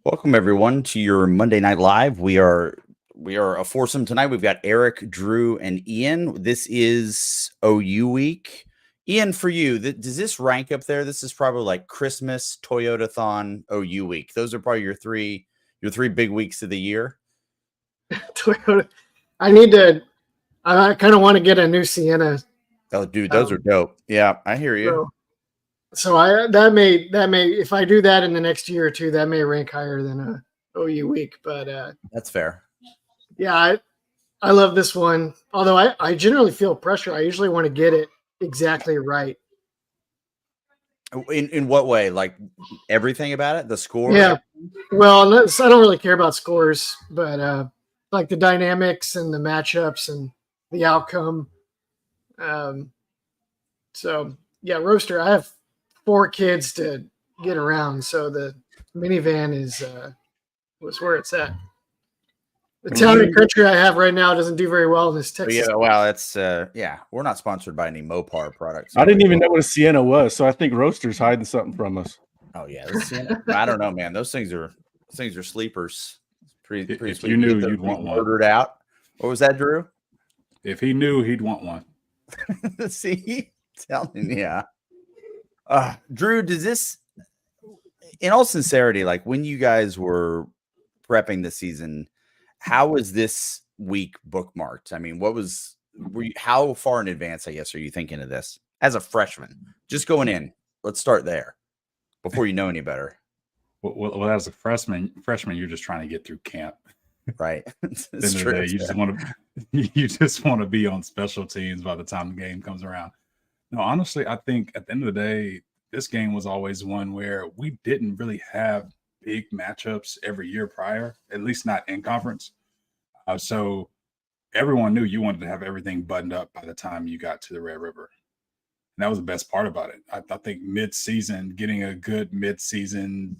Welcome everyone to your Monday Night Live. We are a foursome tonight. We've got Eric, Drew, and Ian. This is OU week. Ian, for you, does this rank up there? This is probably like Christmas, Toyota-thon, OU week. Those are probably your three big weeks of the year. Toyota. I kind of want to get a new Sienna. Oh, dude, those are dope. Yeah, I hear you. That may if I do that in the next year or two, that may rank higher than a OU week. But that's fair. Yeah, I love this one. Although I generally feel pressure. I usually want to get it exactly right. In what way? Like everything about it? The score? Yeah. Well, I don't really care about scores, but like the dynamics and the matchups and the outcome. So yeah, roaster. I have 4 kids to get around, so the minivan was where it's at. The town and country I have right now doesn't do very well in this Texas. Yeah, well, that's we're not sponsored by any Mopar products. I didn't even know what a Sienna was, so I think Roaster's hiding something from us. Oh yeah, I don't know, man. Those things are sleepers. It's pretty if sweet. You knew you'd want one. Ordered out. What was that, Drew? If he knew, he'd want one. See, telling yeah. Drew, does this, in all sincerity, like when you guys were prepping the season, how was this week bookmarked? I mean, how far in advance, I guess, are you thinking of this as a freshman? Just going in. Let's start there before you know any better. Well, as a freshman, you're just trying to get through camp, right? It's true. You just want to be on special teams by the time the game comes around. No, honestly, I think at the end of the day, this game was always one where we didn't really have big matchups every year prior, at least not in conference. So everyone knew you wanted to have everything buttoned up by the time you got to the Red River. And that was the best part about it. I think mid-season, getting a good mid-season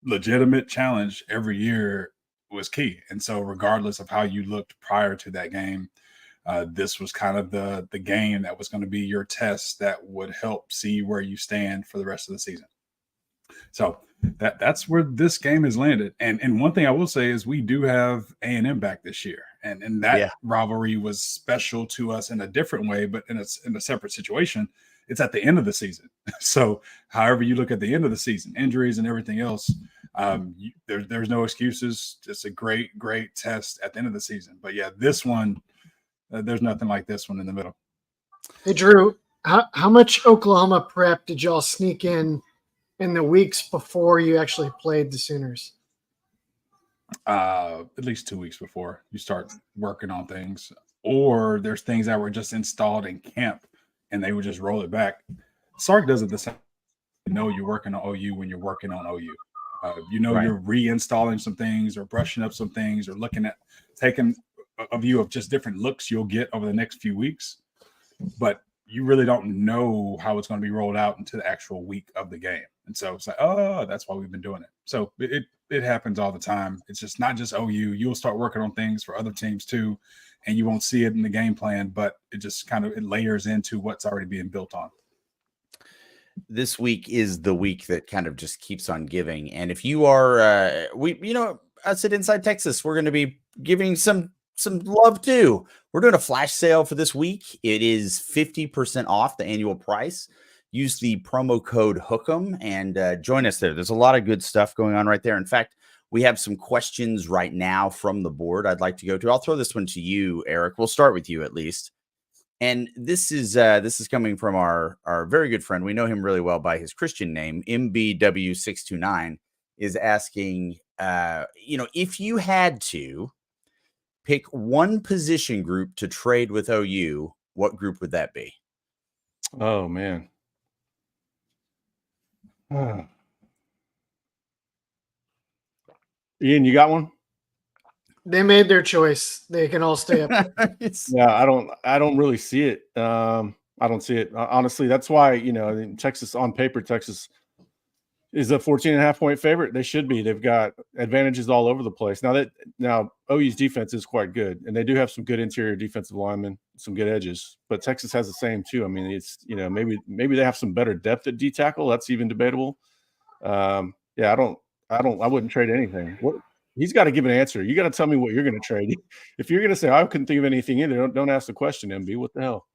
legitimate challenge every year was key. And so regardless of how you looked prior to that game, this was kind of the game that was going to be your test that would help see where you stand for the rest of the season. So that's where this game has landed. And one thing I will say is we do have A&M back this year. And that rivalry was special to us in a different way, but in a separate situation. It's at the end of the season. So however you look at the end of the season, injuries and everything else, there's no excuses. It's a great test at the end of the season. But yeah, this one, there's nothing like this one in the middle. Hey, Drew, how much Oklahoma prep did y'all sneak in the weeks before you actually played the Sooners? At least 2 weeks before you start working on things. Or there's things that were just installed in camp and they would just roll it back. Sark does it the same. You know you're working on OU when you're working on OU. Right. You're reinstalling some things or brushing up some things or looking at taking a view of just different looks you'll get over the next few weeks. But you really don't know how it's going to be rolled out into the actual week of the game. And so it's like, oh, that's why we've been doing it. So it happens all the time. It's just not just OU. You'll start working on things for other teams too, and you won't see it in the game plan, but it just it layers into what's already being built on. This week is the week that kind of just keeps on giving. And if you are, us at Inside Texas, we're going to be giving some love too. We're doing a flash sale for this week. It is 50% off the annual price. Use the promo code HOOK'em and join us there. There's a lot of good stuff going on right there. In fact, we have some questions right now from the board I'd like to go to. I'll throw this one to you, Eric. We'll start with you at least. And this is coming from our very good friend. We know him really well by his Christian name, MBW629, is asking, if you had to pick one position group to trade with OU, what group would that be? Oh, man. Ian, you got one? They made their choice. They can all stay up. Yeah, I don't really see it. I don't see it. Honestly, that's why, Texas, on paper, Texas is a 14.5-point favorite. They should be. They've got advantages all over the place. Now OU's defense is quite good, and they do have some good interior defensive linemen, some good edges. But Texas has the same too. I mean, it's maybe they have some better depth at D tackle. That's even debatable. I don't I wouldn't trade anything. What he's got to give an answer. You got to tell me what you're going to trade. If you're going to say I couldn't think of anything either, don't ask the question, MB. What the hell?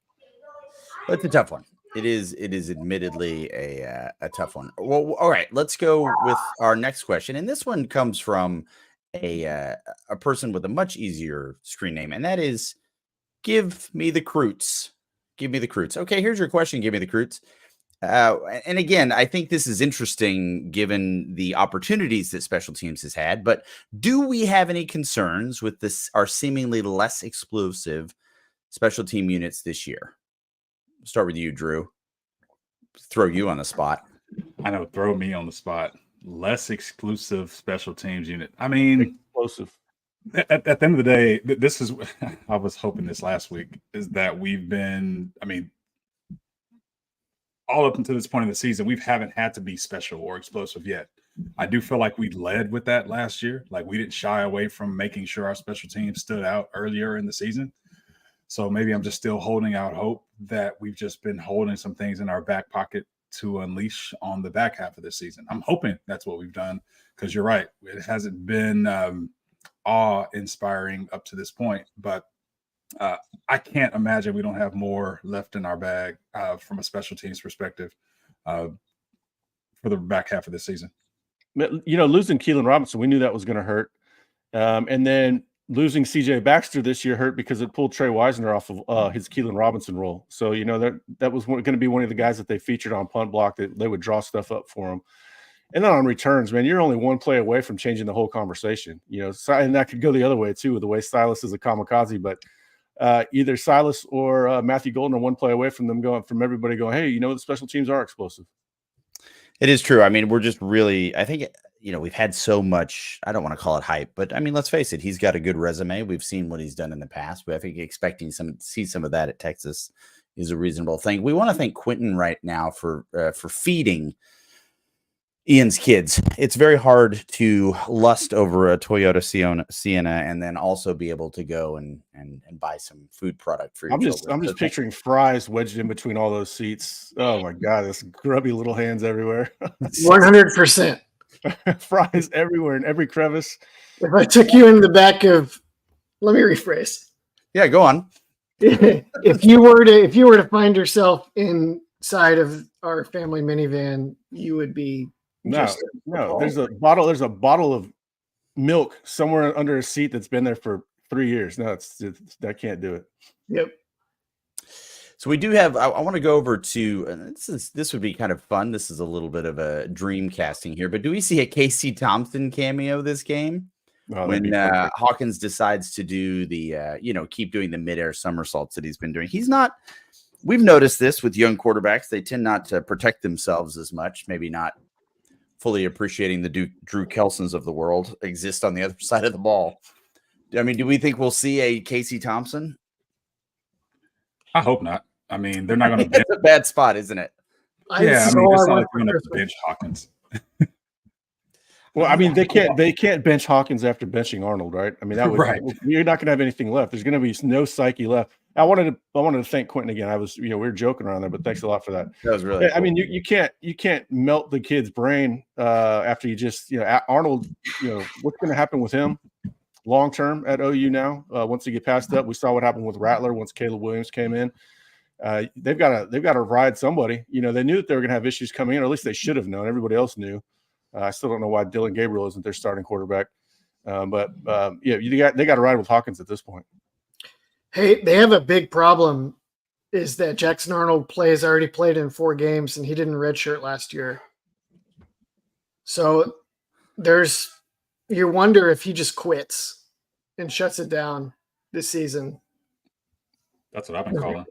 It's a tough one. It is admittedly a tough one. Well, all right, let's go with our next question, and this one comes from a person with a much easier screen name, and that is, give me the Croots. Give me the Croots. Okay, here's your question. Give me the Croots. And again, I think this is interesting given the opportunities that special teams has had. But do we have any concerns with our seemingly less explosive special team units this year? Start with you, Drew. Throw you on the spot. I know, throw me on the spot. Less exclusive special teams unit. I mean, explosive. At the end of the day, this is, I was hoping this last week, is that we've been, I mean, all up until this point in the season, we haven't had to be special or explosive yet. I do feel like we led with that last year. Like, we didn't shy away from making sure our special teams stood out earlier in the season. So maybe I'm just still holding out hope that we've just been holding some things in our back pocket to unleash on the back half of this season. I'm hoping that's what we've done, because you're right. It hasn't been awe-inspiring up to this point, but I can't imagine we don't have more left in our bag from a special teams perspective for the back half of this season. You know, losing Keelan Robinson, we knew that was going to hurt. And then losing CJ Baxter this year hurt because it pulled Trey Wisner off of his Keelan Robinson role. So, you know, that was going to be one of the guys that they featured on punt block, that they would draw stuff up for him. And then on returns, man, you're only one play away from changing the whole conversation. You know, and that could go the other way too, with the way Silas is a kamikaze. But either Silas or Matthew Golden are one play away from everybody going, hey, you know, the special teams are explosive. It is true. I mean, we're just really, I think, you know, we've had so much, I don't want to call it hype, but I mean, let's face it, he's got a good resume. We've seen what he's done in the past, but I think expecting see some of that at Texas is a reasonable thing. We want to thank Quentin right now for feeding Ian's kids. It's very hard to lust over a Toyota Sienna and then also be able to go and buy some food product for your children. I'm just picturing fries wedged in between all those seats. Oh my God, this grubby little hands everywhere. 100%. Fries everywhere in every crevice. If I took you in the back of, let me rephrase. Yeah, go on. If you were to find yourself inside of our family minivan, you would be no. There's a bottle of milk somewhere under a seat that's been there for 3 years. No, I can't do it. Yep. So we do have, I want to go over to, this would be kind of fun. This is a little bit of a dream casting here, but do we see a Casey Thompson cameo this game? When Hawkins decides to do the, keep doing the midair somersaults that he's been doing. We've noticed this with young quarterbacks. They tend not to protect themselves as much, maybe not fully appreciating the Drew Kelsons of the world exist on the other side of the ball. I mean, do we think we'll see a Casey Thompson? I hope not. I mean, they're not going to. It's a bad spot, isn't it? Yeah, I mean, it's not like they're going to bench Hawkins. Well, I mean, they can't bench Hawkins after benching Arnold, right? I mean, that would right. You're not going to have anything left. There's going to be no psyche left. I wanted to thank Quentin again. We were joking around there, but thanks a lot for that. That was really. Cool. I mean, you can't melt the kid's brain after you just Arnold. What's going to happen with him long term at OU now? Once he get passed up, we saw what happened with Rattler once Caleb Williams came in. They've got to ride somebody. They knew that they were going to have issues coming in, or at least they should have known. Everybody else knew. I still don't know why Dylan Gabriel isn't their starting quarterback, but they got to ride with Hawkins at this point. Hey, they have a big problem. Is that Jackson Arnold already played in 4 games and he didn't redshirt last year. So you wonder if he just quits and shuts it down this season. That's what I've been calling.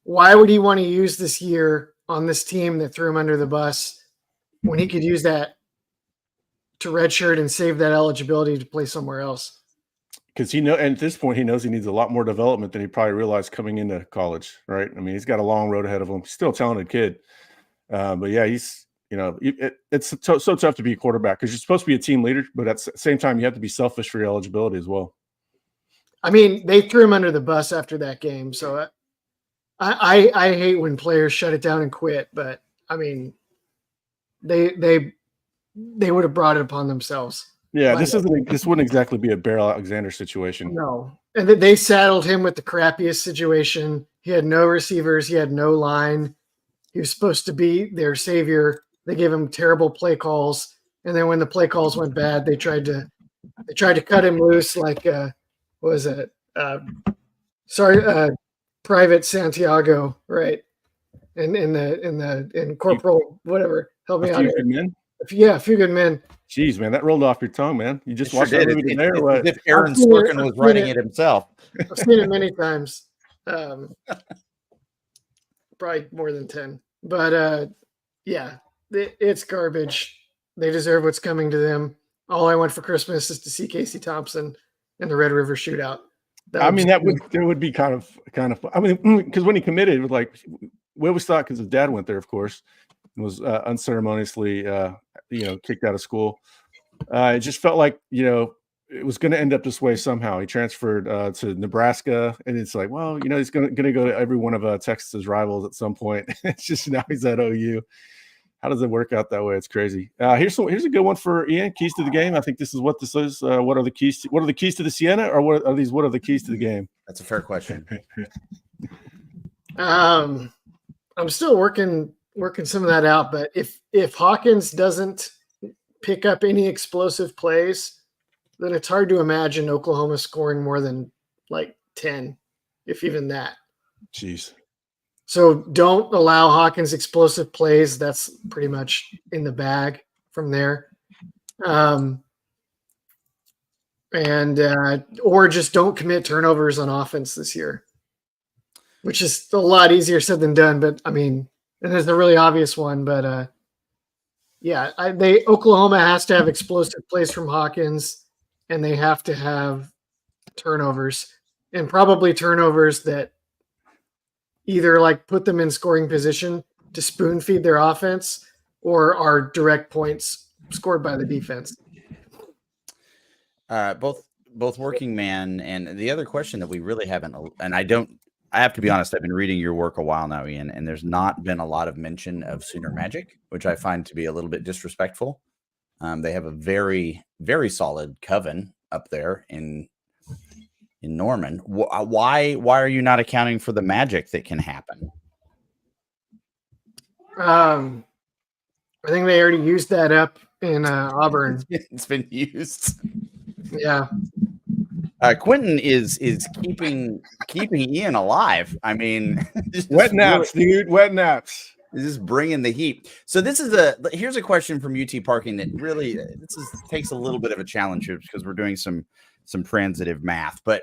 Why would he want to use this year on this team that threw him under the bus when he could use that to redshirt and save that eligibility to play somewhere else? Because and at this point, he knows he needs a lot more development than he probably realized coming into college, right? I mean, he's got a long road ahead of him. He's still a talented kid. But yeah, he's, it's so tough to be a quarterback because you're supposed to be a team leader, but at the same time, you have to be selfish for your eligibility as well. I mean, they threw him under the bus after that game. So I hate when players shut it down and quit, but I mean, they they would have brought it upon themselves. Yeah, Like, this wouldn't exactly be a Beryl Alexander situation. no. And they saddled him with the crappiest situation. He had no receivers. He had no line. He was supposed to be their savior. They gave him terrible play calls. And then when the play calls went bad, they tried to cut him loose like what was it? Private Santiago, right? In Corporal whatever. Help me A out few here. good men. Yeah, a few good men. Jeez, man, that rolled off your tongue, man. You just It watched sure that did. movie today, or what? As if Aaron I've seen it. Sorkin was I've seen writing it. it himself. I've seen it many times. Probably more than 10. But yeah, it's garbage. They deserve what's coming to them. All I want for Christmas is to see Casey Thompson in the Red River Shootout. I mean, there would be kind of. I mean, because when he committed, it was like we always thought, because his dad went there, of course, and was unceremoniously, kicked out of school. It just felt like it was going to end up this way somehow. He transferred to Nebraska, and it's like, well, he's going to go to every one of Texas's rivals at some point. It's just now he's at OU. How does it work out that way? It's crazy. Here's a good one for Ian. Keys to the game. I think this is what this is. What are the keys to the Sienna, or what are these? What are the keys to the game? That's a fair question. I'm still working some of that out, but if Hawkins doesn't pick up any explosive plays, then it's hard to imagine Oklahoma scoring more than like 10, if even that. Jeez. So don't allow Hawkins explosive plays. That's pretty much in the bag from there. Or just don't commit turnovers on offense this year, which is a lot easier said than done. But I mean, and there's a really obvious one, but Oklahoma has to have explosive plays from Hawkins, and they have to have turnovers, and probably turnovers that either like put them in scoring position to spoon feed their offense, or are direct points scored by the defense. Both working man, and the other question that we really haven't, and I have to be honest, I've been reading your work a while now, Ian, and there's not been a lot of mention of Sooner Magic, which I find to be a little bit disrespectful. They have a very, very solid coven up there in Norman. Why are you not accounting for the magic that can happen? I think they already used that up in Auburn. It's been used. Yeah. Quentin is keeping Ian alive. I mean, wet naps, dude. Wet naps. Just bringing the heat. So here's a question from UT Parking that really takes a little bit of a challenge here, because we're doing some transitive math. But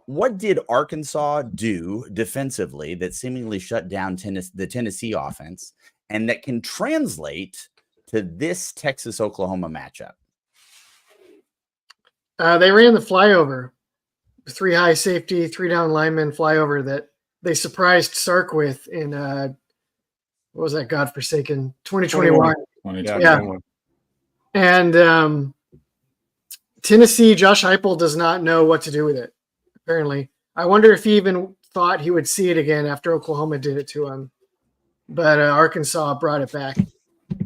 what did Arkansas do defensively that seemingly shut down the Tennessee offense, and that can translate to this Texas-Oklahoma matchup? They ran the flyover, 3 high safety, 3 down lineman flyover that they surprised Sark with in what was that godforsaken 2021? Yeah. And Tennessee, Josh Heupel does not know what to do with it. Apparently, I wonder if he even thought he would see it again after Oklahoma did it to him. But Arkansas brought it back.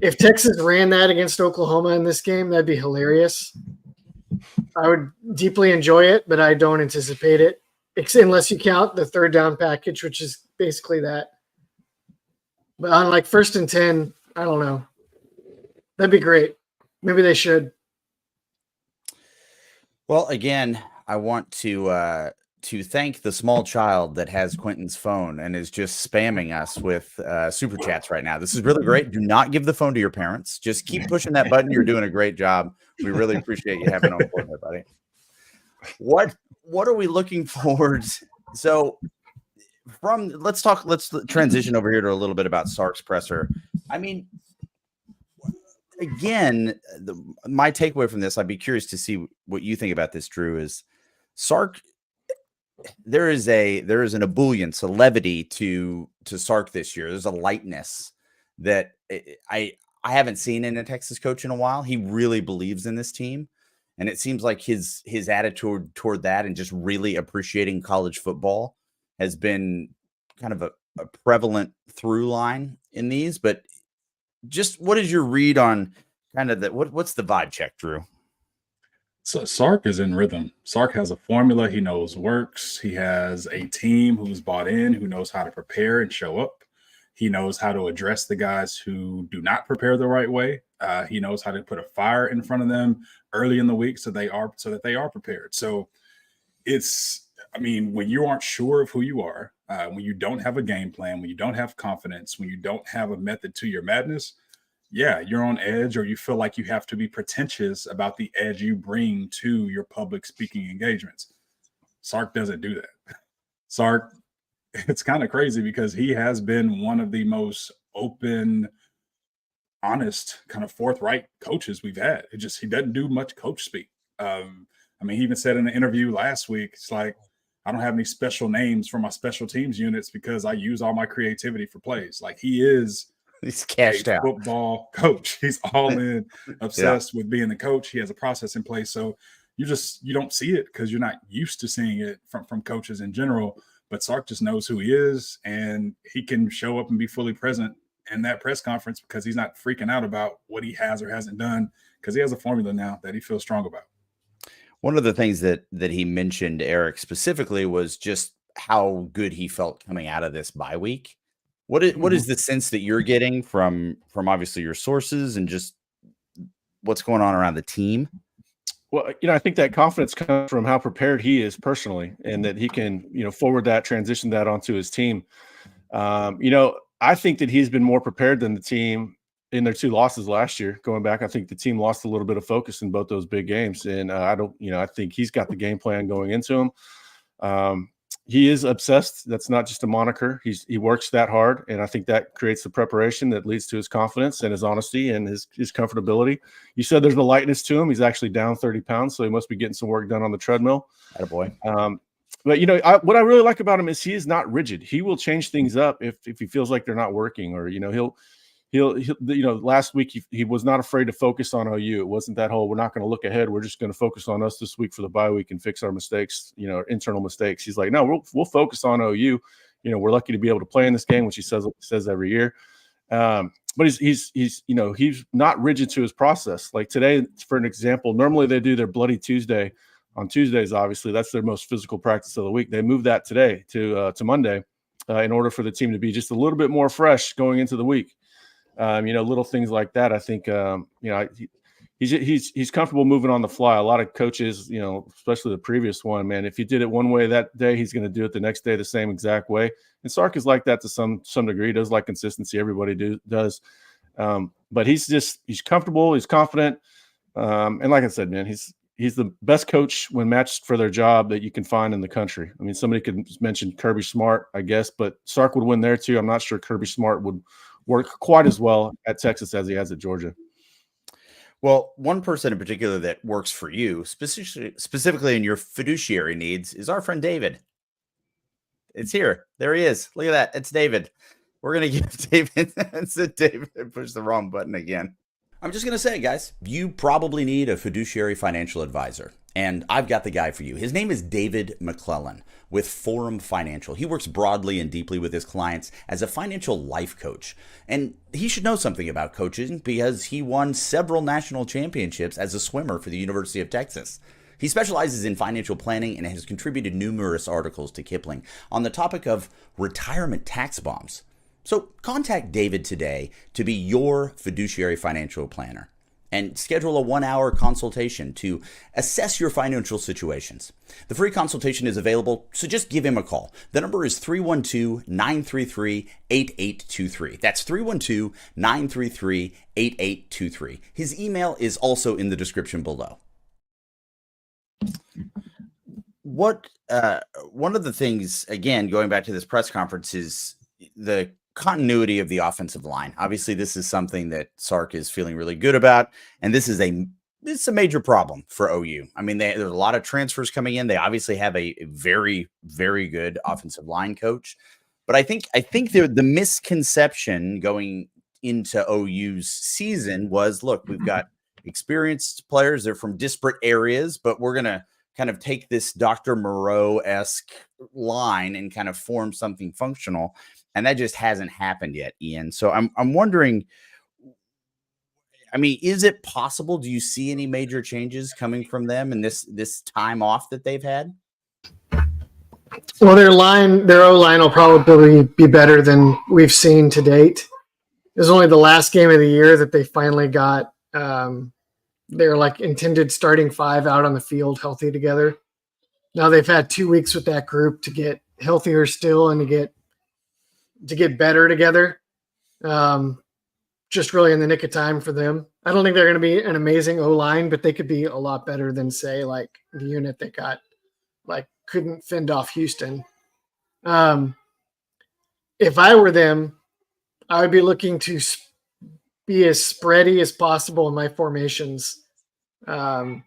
If Texas ran that against Oklahoma in this game, that'd be hilarious. I would deeply enjoy it, but I don't anticipate it, unless you count the 3rd down package, which is basically that. But on like 1st and 10, I don't know. That'd be great. Maybe they should. Well, again, I want to thank the small child that has Quentin's phone and is just spamming us with super chats right now. This is really great. Do not give the phone to your parents. Just keep pushing that button. You're doing a great job. We really appreciate you having on board there, buddy. What are we looking forward? So let's transition over here to a little bit about Sark's presser. I mean, again, my takeaway from this, I'd be curious to see what you think about this, Drew, is Sark. There is an ebullience, a levity to Sark this year. There's a lightness that I haven't seen in a Texas coach in a while. He really believes in this team, and it seems like his attitude toward that and just really appreciating college football has been kind of a prevalent through line in these. But just what is your read on kind of what's the vibe check, Drew? So Sark is in rhythm. Sark has a formula he knows works. He has a team who's bought in, who knows how to prepare and show up. He knows how to address the guys who do not prepare the right way. He knows how to put a fire in front of them early in the week so that they are prepared. So when you aren't sure of who you are, when you don't have a game plan, when you don't have confidence, when you don't have a method to your madness, yeah, you're on edge, or you feel like you have to be pretentious about the edge you bring to your public speaking engagements. Sark doesn't do that. Sark, it's kind of crazy because he has been one of the most open, honest, kind of forthright coaches we've had. He doesn't do much coach speak. He even said in an interview last week, it's like, I don't have any special names for my special teams units because I use all my creativity for plays. Like, he's cashed out football coach. He's all in, obsessed with being the coach. He has a process in place. So you don't see it because you're not used to seeing it from coaches in general. But Sark just knows who he is, and he can show up and be fully present in that press conference because he's not freaking out about what he has or hasn't done, because he has a formula now that he feels strong about. One of the things that he mentioned, Eric, specifically, was just how good he felt coming out of this bye week. What is the sense that you're getting from obviously your sources and just what's going on around the team? Well, I think that confidence comes from how prepared he is personally, and that he can, forward that, transition that onto his team. I think that he's been more prepared than the team in their 2 losses last year. Going back, I think the team lost a little bit of focus in both those big games, and I think he's got the game plan going into him. He is obsessed. That's not just a moniker. He works that hard, and I think that creates the preparation that leads to his confidence and his honesty and his comfortability. You said there's a lightness to him. He's actually down 30 pounds, so he must be getting some work done on the treadmill. Attaboy. But what I really like about him is he is not rigid. He will change things up if he feels like they're not working, or he'll last week he was not afraid to focus on OU. It wasn't that whole, we're not going to look ahead, we're just going to focus on us this week for the bye week and fix our mistakes, internal mistakes. He's like, no, we'll focus on OU. We're lucky to be able to play in this game, which he says every year. But he's not rigid to his process. Like today, for an example, normally they do their Bloody Tuesday on Tuesdays. Obviously, that's their most physical practice of the week. They moved that today to Monday in order for the team to be just a little bit more fresh going into the week. Little things like that. I think, he's comfortable moving on the fly. A lot of coaches, especially the previous one, man, if he did it one way that day, he's going to do it the next day the same exact way. And Sark is like that to some degree. He does like consistency. Everybody does. But he's comfortable. He's confident. And like I said, man, he's the best coach when matched for their job that you can find in the country. I mean, somebody could mention Kirby Smart, I guess, but Sark would win there too. I'm not sure Kirby Smart would work quite as well at Texas as he has at Georgia. Well, one person in particular that works for you, specifically in your fiduciary needs, is our friend David. It's here. There he is. Look at that. It's David. We're going to give David. David pushed the wrong button again. I'm just going to say, guys, you probably need a fiduciary financial advisor. And I've got the guy for you. His name is David McClellan with Forum Financial. He works broadly and deeply with his clients as a financial life coach. And he should know something about coaching because he won several national championships as a swimmer for the University of Texas. He specializes in financial planning and has contributed numerous articles to Kiplinger on the topic of retirement tax bombs. So contact David today to be your fiduciary financial planner and schedule a 1-hour consultation to assess your financial situations. The free consultation is available, so just give him a call. The number is 312-933-8823. That's 312-933-8823. His email is also in the description below. One of the things, again, going back to this press conference, is the continuity of the offensive line. Obviously, this is something that Sark is feeling really good about, and this is a major problem for OU. I mean, there's a lot of transfers coming in. They obviously have a very, very good offensive line coach, but I think the misconception going into OU's season was, look, we've got experienced players. They're from disparate areas, but we're gonna kind of take this Dr. Moreau-esque line and kind of form something functional. And that just hasn't happened yet, Ian. So I'm wondering, I mean, is it possible? Do you see any major changes coming from them and this time off that they've had? Well, their O line will probably be better than we've seen to date. It was only the last game of the year that they finally got their like intended starting five out on the field healthy together. Now they've had 2 weeks with that group to get healthier still and to get better together. Just really in the nick of time for them. I don't think they're going to be an amazing O line, but they could be a lot better than say like the unit that got like couldn't fend off Houston. If I were them, I would be looking to be as spready as possible in my formations to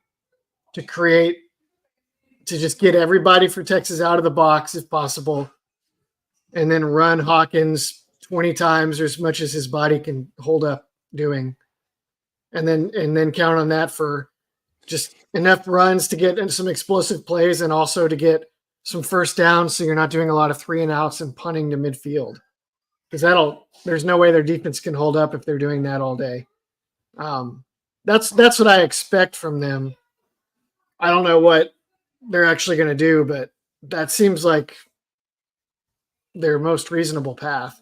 just get everybody for Texas out of the box if possible, and then run Hawkins 20 times or as much as his body can hold up doing, and then count on that for just enough runs to get into some explosive plays and also to get some first downs so you're not doing a lot of 3 and outs and punting to midfield. Because there's no way their defense can hold up if they're doing that all day. That's what I expect from them. I don't know what they're actually going to do, but that seems like their most reasonable path.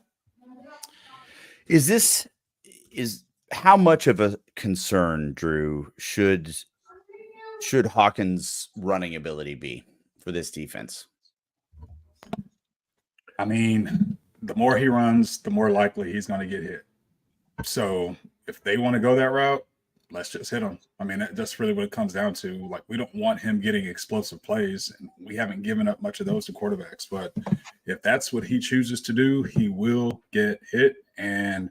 Is how much of a concern, Drew, should Hawkins' running ability be for this defense? I mean, the more he runs, the more likely he's going to get hit. So if they want to go that route, let's just hit him. I mean, that's really what it comes down to. Like, we don't want him getting explosive plays, and we haven't given up much of those to quarterbacks. But if that's what he chooses to do, he will get hit. And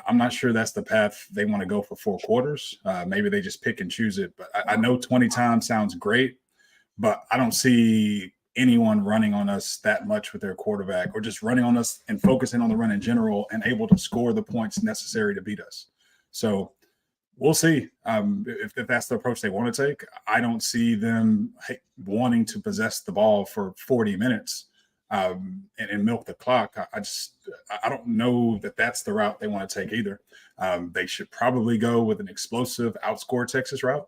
I'm not sure that's the path they want to go for 4 quarters. Maybe they just pick and choose it. But I know 20 times sounds great, but I don't see anyone running on us that much with their quarterback, or just running on us and focusing on the run in general and able to score the points necessary to beat us. So we'll see if that's the approach they want to take. I don't see them wanting to possess the ball for 40 minutes and milk the clock. I don't know that that's the route they want to take either. They should probably go with an explosive outscore Texas route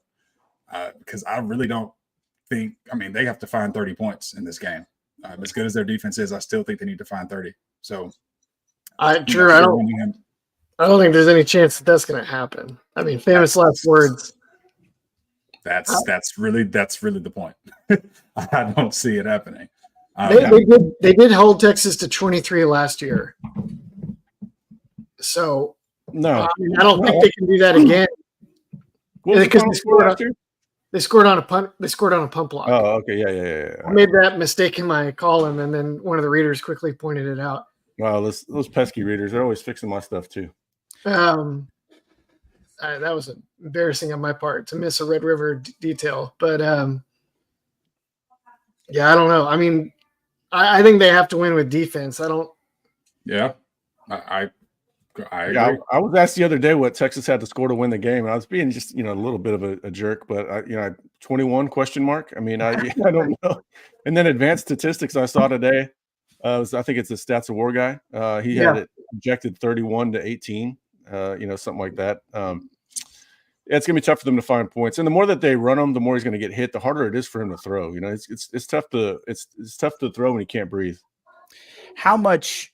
because I really don't think – I mean, they have to find 30 points in this game. As good as their defense is, I still think they need to find 30. So I don't think there's any chance that that's going to happen. I mean, famous last words. That's really the point. I don't see it happening. They did hold Texas to 23 last year. So No, I don't think they can do that again. What was the final score last year? They scored on a punt. They scored on a punt block. Oh, okay, yeah. I made that mistake in my column, and then one of the readers quickly pointed it out. Wow, those pesky readers—they're always fixing my stuff too. That was embarrassing on my part to miss a Red River detail, but yeah, I don't know. I mean, I think they have to win with defense. I don't. Yeah, I agree. Yeah, I was asked the other day what Texas had to score to win the game, and I was being just a little bit of a jerk, but 21 question mark. I mean, I don't know. And then advanced statistics I saw today. I think it's a Stats of War guy. He had it projected 31-18. Something like that. It's gonna be tough for them to find points, and the more that they run him, the more he's gonna get hit. The harder it is for him to throw. It's tough to throw when he can't breathe. How much,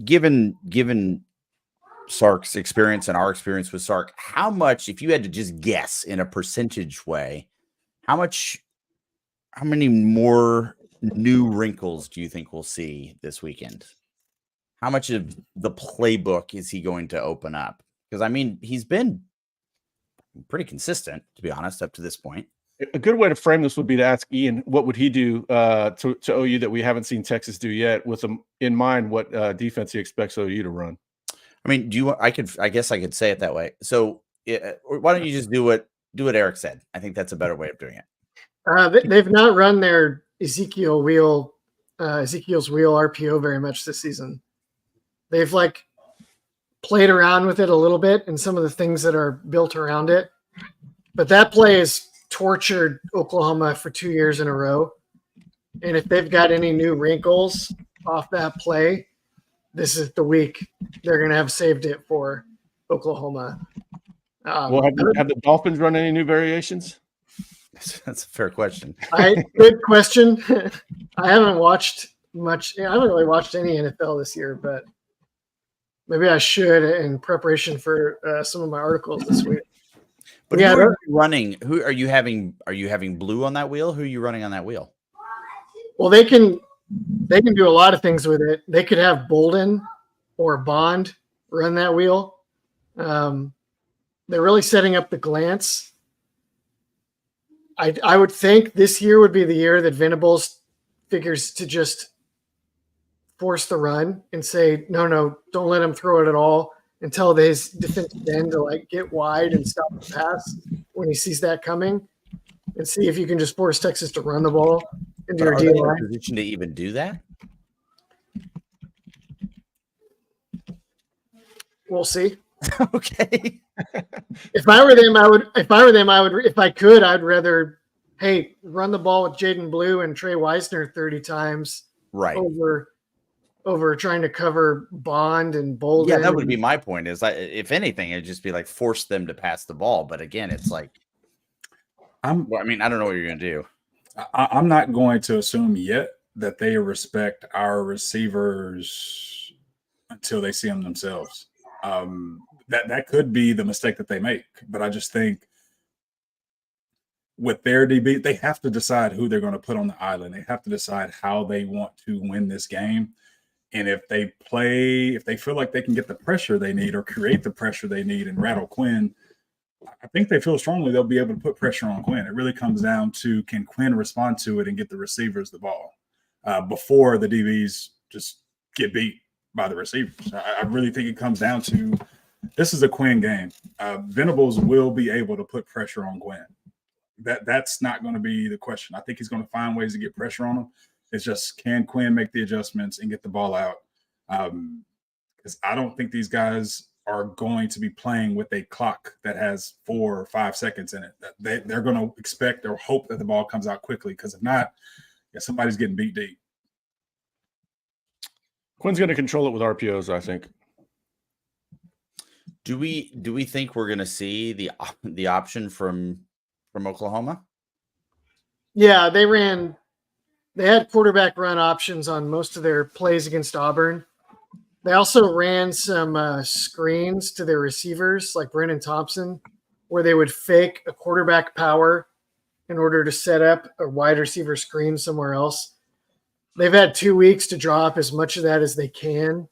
given Sark's experience and our experience with Sark, how much, if you had to just guess in a percentage way, how many more new wrinkles do you think we'll see this weekend? How much of the playbook is he going to open up? Because, I mean, he's been pretty consistent, to be honest, up to this point. A good way to frame this would be to ask Ian, what would he do to OU that we haven't seen Texas do yet, with him in mind what defense he expects OU to run? I mean, I guess I could say it that way. So why don't you just do what Eric said? I think that's a better way of doing it. They've not run their Ezekiel's wheel RPO very much this season. They've played around with it a little bit and some of the things that are built around it. But that play has tortured Oklahoma for 2 years in a row. And if they've got any new wrinkles off that play, this is the week they're going to have saved it for. Oklahoma. Well, have the Dolphins run any new variations? That's a fair question. Good question. I haven't watched much. I haven't really watched any NFL this year, but maybe I should in preparation for some of my articles this week. But who are you running? Who are you having? Are you having Blue on that wheel? Who are you running on that wheel? Well, they can do a lot of things with it. They could have Bolden or Bond run that wheel. They're really setting up the glance. I would think this year would be the year that Venables figures to just force the run and say, no, don't let him throw it at all, and tell his defensive end to like get wide and stop the pass when he sees that coming, and see if you can just force Texas to run the ball into your D line. Position to even do that? We'll see. Okay. If I were them, I would. If I could, I'd rather, hey, run the ball with Jaden Blue and Trey Wisner 30 times, right, over trying to cover Bond and Bolden. Yeah, that would be my point. Is if anything, it'd just be like force them to pass the ball. But again, it's like, I don't know what you're gonna do. I'm not going to assume yet that they respect our receivers until they see them themselves. That could be the mistake that they make, but I just think with their DB, they have to decide who they're going to put on the island. They have to decide how they want to win this game. And if they feel like they can get the pressure they need or create the pressure they need and rattle Quinn, I think they feel strongly they'll be able to put pressure on Quinn. It really comes down to, can Quinn respond to it and get the receivers the ball before the DBs just get beat by the receivers. I really think it comes down to, this is a Quinn game. Venables will be able to put pressure on Quinn. That's not going to be the question. I think he's going to find ways to get pressure on him. It's just, can Quinn make the adjustments and get the ball out? Because I don't think these guys are going to be playing with a clock that has 4 or 5 seconds in it. They're going to expect or hope that the ball comes out quickly, because if not, somebody's getting beat deep. Quinn's going to control it with RPOs, I think. Do we think we're going to see the option from Oklahoma? Yeah, they had quarterback run options on most of their plays against Auburn. They also ran some screens to their receivers, like Brennan Thompson, where they would fake a quarterback power in order to set up a wide receiver screen somewhere else. They've had 2 weeks to draw up as much of that as they can.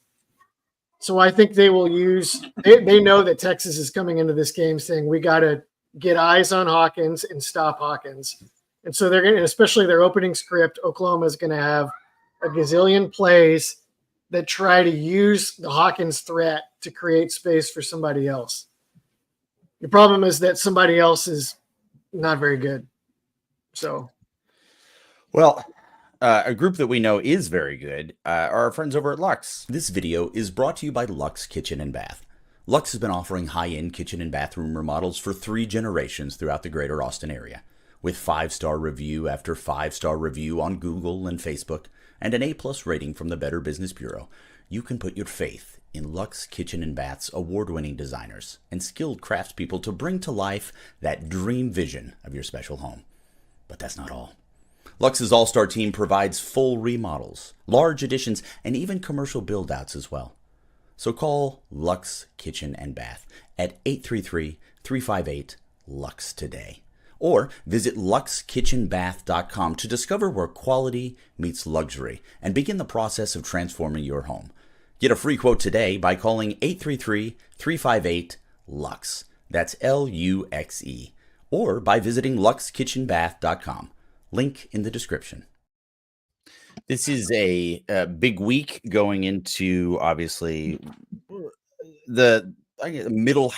So I think they will they know that Texas is coming into this game saying, we got to get eyes on Hawkins and stop Hawkins. And so they're going to, especially their opening script, Oklahoma is going to have a gazillion plays that try to use the Hawkins threat to create space for somebody else. The problem is that somebody else is not very good. So, well, a group that we know is very good are our friends over at Luxe. This video is brought to you by Luxe Kitchen and Bath. Luxe has been offering high-end kitchen and bathroom remodels for 3 generations throughout the greater Austin area. With 5-star review after 5-star review on Google and Facebook, and an A+ rating from the Better Business Bureau, you can put your faith in Luxe Kitchen and Bath's award-winning designers and skilled craftspeople to bring to life that dream vision of your special home. But that's not all. Luxe's all-star team provides full remodels, large additions, and even commercial build-outs as well. So call Luxe Kitchen and Bath at 833-358-LUXE today. Or visit luxekitchenbath.com to discover where quality meets luxury and begin the process of transforming your home. Get a free quote today by calling 833-358-LUXE. That's LUXE. Or by visiting luxekitchenbath.com. Link in the description. This is a big week going into, obviously, the middle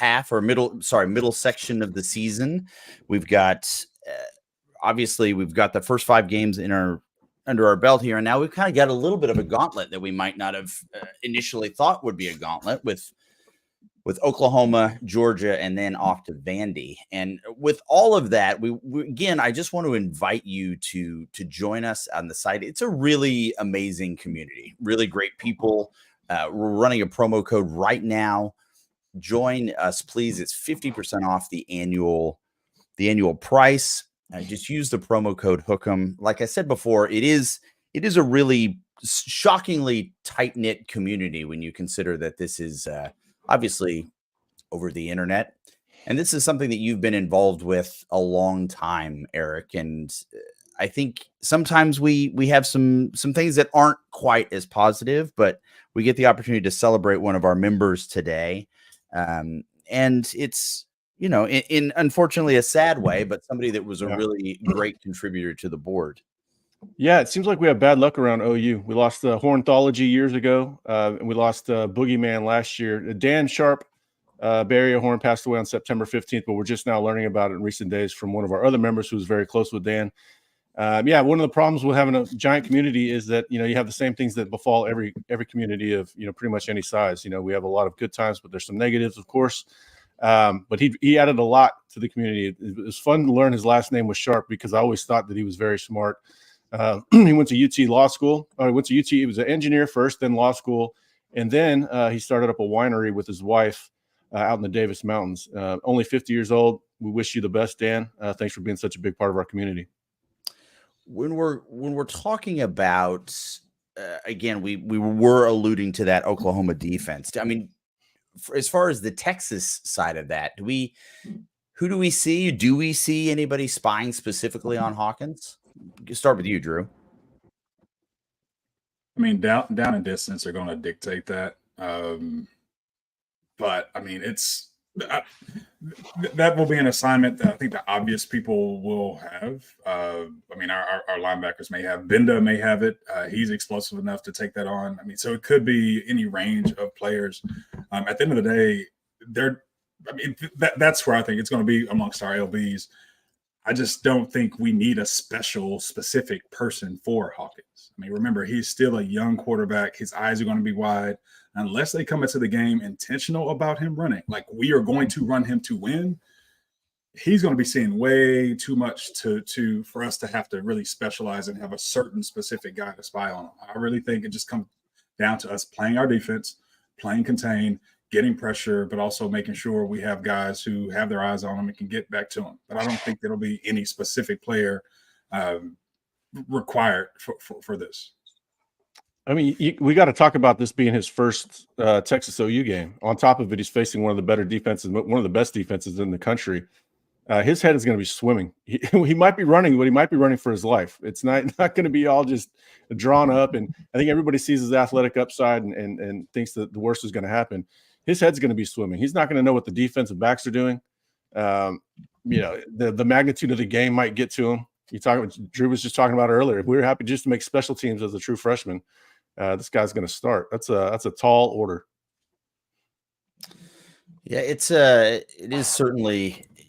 section of the season. We've got obviously the first 5 games under our belt here, and now we've kind of got a little bit of a gauntlet that we might not have initially thought would be a gauntlet with Oklahoma, Georgia, and then off to Vandy. And with all of that, we again, I just want to invite you to join us on the site. It's a really amazing community, really great people. We're running a promo code right now join us, please. It's 50% off the annual price. Just use the promo code Hookem. Like I said before, it is a really shockingly tight-knit community when you consider that this is obviously over the internet. And this is something that you've been involved with a long time, Eric. And I think sometimes we have some things that aren't quite as positive, but we get the opportunity to celebrate one of our members today. And it's, in unfortunately a sad way, but somebody that was a really great contributor to the board. Yeah, it seems like we have bad luck around OU. We lost the Hornthology years ago, and we lost Boogeyman last year. Dan Sharp, Bay Area Horn, passed away on September 15th, but we're just now learning about it in recent days from one of our other members who's very close with Dan. One of the problems with having a giant community is that, you have the same things that befall every community of, pretty much any size. We have a lot of good times, but there's some negatives, of course. But he added a lot to the community. It was fun to learn his last name was Sharp because I always thought that he was very smart. He went to UT Law School. He went to UT. He was an engineer first, then law school. And then he started up a winery with his wife out in the Davis Mountains. Only 50 years old. We wish you the best, Dan. Thanks for being such a big part of our community. When we're talking about, again, we were alluding to that Oklahoma defense. I mean, as far as the Texas side of that, who do we see? Do we see anybody spying specifically on Hawkins? Start with you, Drew. I mean, down and distance are going to dictate that. But I mean, that will be an assignment that I think the obvious people will have. I mean, our linebackers may have. Benda may have it. He's explosive enough to take that on. I mean, so it could be any range of players. At the end of the day, that's where I think it's going to be amongst our LBs. I just don't think we need a specific person for Hawkins. I mean, remember, he's still a young quarterback. His eyes are going to be wide. Unless they come into the game intentional about him running, like we are going to run him to win, he's going to be seeing way too much for us to have to really specialize and have a certain specific guy to spy on him. I really think it just comes down to us playing our defense, playing contain, getting pressure, but also making sure we have guys who have their eyes on him and can get back to him. But I don't think there'll be any specific player required for this. I mean, we got to talk about this being his first Texas OU game. On top of it, he's facing one of the better defenses, one of the best defenses in the country. His head is going to be swimming. He might be running, but he might be running for his life. It's not going to be all just drawn up. And I think everybody sees his athletic upside and thinks that the worst is going to happen. His head's going to be swimming. He's not going to know what the defensive backs are doing. The magnitude of the game might get to him. Drew was just talking about earlier. If we were happy just to make special teams as a true freshman, this guy's going to start. That's a tall order. Yeah, it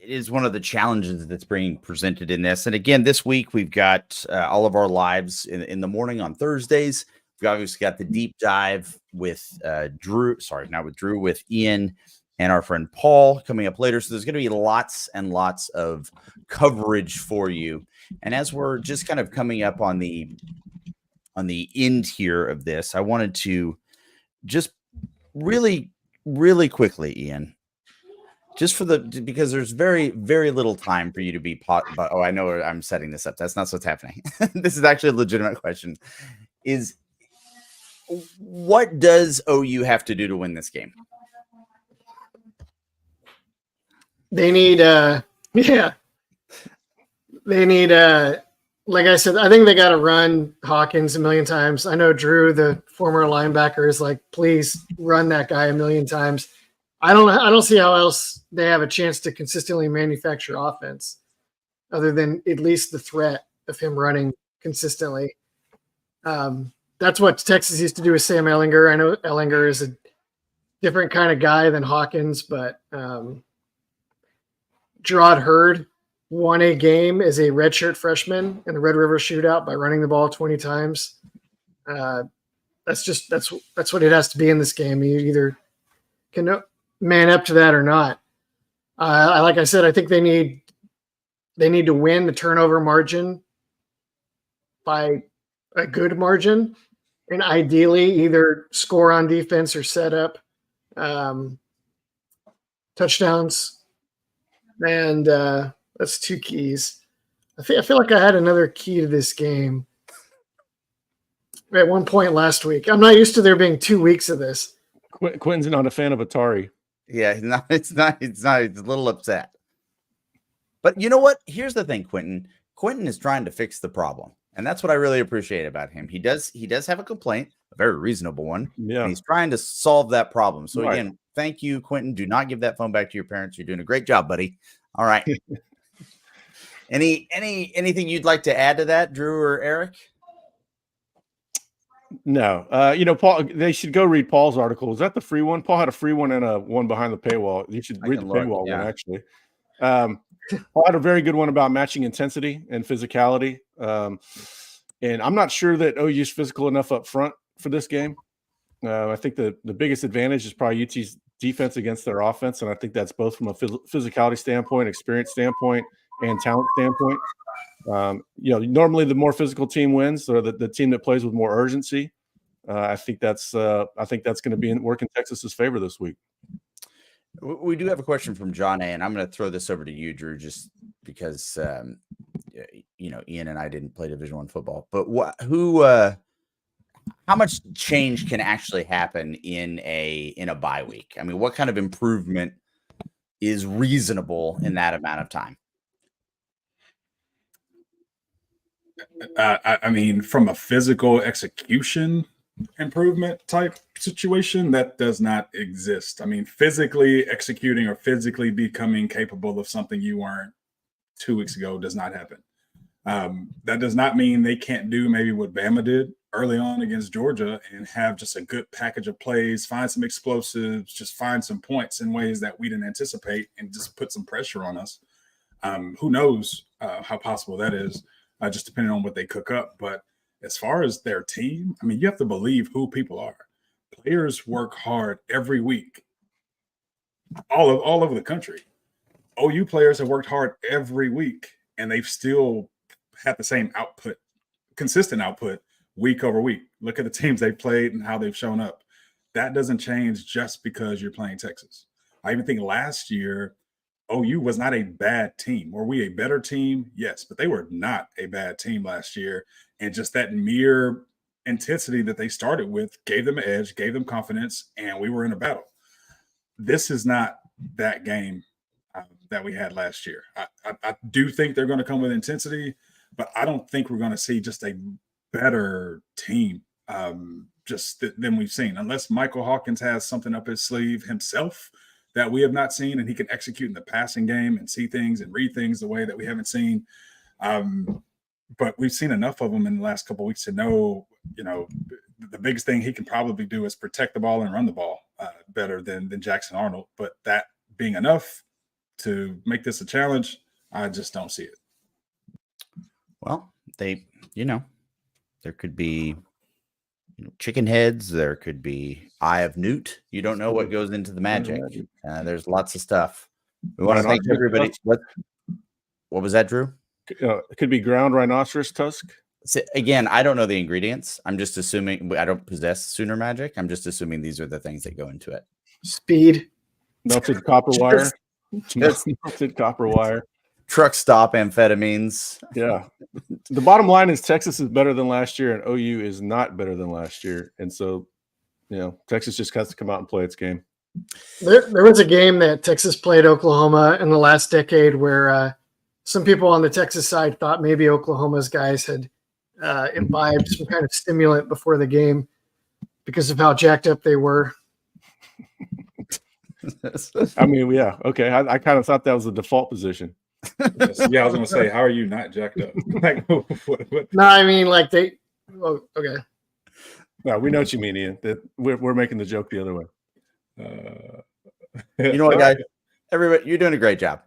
is one of the challenges that's being presented in this. And again, this week we've got all of our lives in the morning on Thursdays. We've obviously got the deep dive with with Ian and our friend Paul coming up later. So there's going to be lots and lots of coverage for you. And as we're just kind of coming up on the end here of this, I wanted to just really, really quickly, Ian, just because there's very, very little time for you to be I know I'm setting this up. That's not what's happening. This is actually a legitimate question. What does OU have to do to win this game? They need, like I said, I think they got to run Hawkins a million times. I know Drew, the former linebacker, is like, please run that guy a million times. I don't see how else they have a chance to consistently manufacture offense other than at least the threat of him running consistently. That's what Texas used to do with Sam Ehlinger. I know Ehlinger is a different kind of guy than Hawkins, but Gerard Hurd won a game as a redshirt freshman in the Red River Shootout by running the ball 20 times. That's what it has to be in this game. You either can man up to that or not. Like I said, I think they need to win the turnover margin by a good margin, and ideally either score on defense or set up. touchdowns, and that's 2 keys. I feel like I had another key to this game at one point last week. I'm not used to there being 2 weeks of this. Quentin's not a fan of Atari. Yeah, it's not. He's a little upset. But you know what? Here's the thing, Quentin. Quentin is trying to fix the problem, and that's what I really appreciate about him. He does have a complaint, a very reasonable one. Yeah, and he's trying to solve that problem. So Right. again, thank you, Quentin. Do not give that phone back to your parents. You're doing a great job, buddy. All right. Anything you'd like to add to that, Drew or Eric? No. Paul, they should go read Paul's article. Is that the free one? Paul had a free one and a one behind the paywall. You should read the paywall one, actually. Paul had a very good one about matching intensity and physicality. And I'm not sure that OU's physical enough up front for this game. I think the biggest advantage is probably UT's defense against their offense. And I think that's both from a physicality standpoint, experience standpoint, and talent standpoint. Normally the more physical team wins, or the team that plays with more urgency. I think that's going to be work in Texas's favor this week. We do have a question from John A, and I'm going to throw this over to you, Drew, just because Ian and I didn't play Division I football. But how much change can actually happen in a bye week? I mean, what kind of improvement is reasonable in that amount of time? I mean, from a physical execution improvement type situation, that does not exist. I mean, physically executing or physically becoming capable of something you weren't 2 weeks ago does not happen. That does not mean they can't do maybe what Bama did early on against Georgia and have just a good package of plays, find some explosives, just find some points in ways that we didn't anticipate and just put some pressure on us. Who knows how possible that is, just depending on what they cook up. But as far as their team, I mean, you have to believe who people are. Players work hard every week, all over the country. OU players have worked hard every week, and they've still had the same output, consistent output week over week. Look at the teams they've played and how they've shown up. That doesn't change just because you're playing Texas. I even think last year, OU was not a bad team. Were we a better team? Yes, but they were not a bad team last year. And just that mere intensity that they started with gave them an edge, gave them confidence, and we were in a battle. This is not that game that we had last year. I do think they're going to come with intensity, but I don't think we're going to see just a better team than we've seen, unless Michael Hawkins has something up his sleeve himself that we have not seen, and he can execute in the passing game and see things and read things the way that we haven't seen. But we've seen enough of him in the last couple of weeks to know, the biggest thing he can probably do is protect the ball and run the ball better than Jackson Arnold. But that being enough to make this a challenge, I just don't see it. Well, there could be chicken heads. There could be Eye of Newt. You don't know what goes into the magic. There's lots of stuff. We want to thank everybody. What was that, Drew? It could be ground rhinoceros tusk. So, again, I don't know the ingredients. I'm just assuming I don't possess Sooner magic. I'm just assuming these are the things that go into it. Speed. Melted copper wire. Melted copper wire. Truck stop amphetamines. Yeah. The bottom line is Texas is better than last year, and OU is not better than last year. And so, Texas just has to come out and play its game. There was a game that Texas played Oklahoma in the last decade where some people on the Texas side thought maybe Oklahoma's guys had imbibed some kind of stimulant before the game because of how jacked up they were. I mean, yeah, okay. I kind of thought that was the default position. Yeah, I was gonna say, how are you not jacked up? Like, what? No, I mean, like they. Oh, okay. No, we know what you mean, Ian. That we're making the joke the other way. You know what, guys? Everybody, you're doing a great job.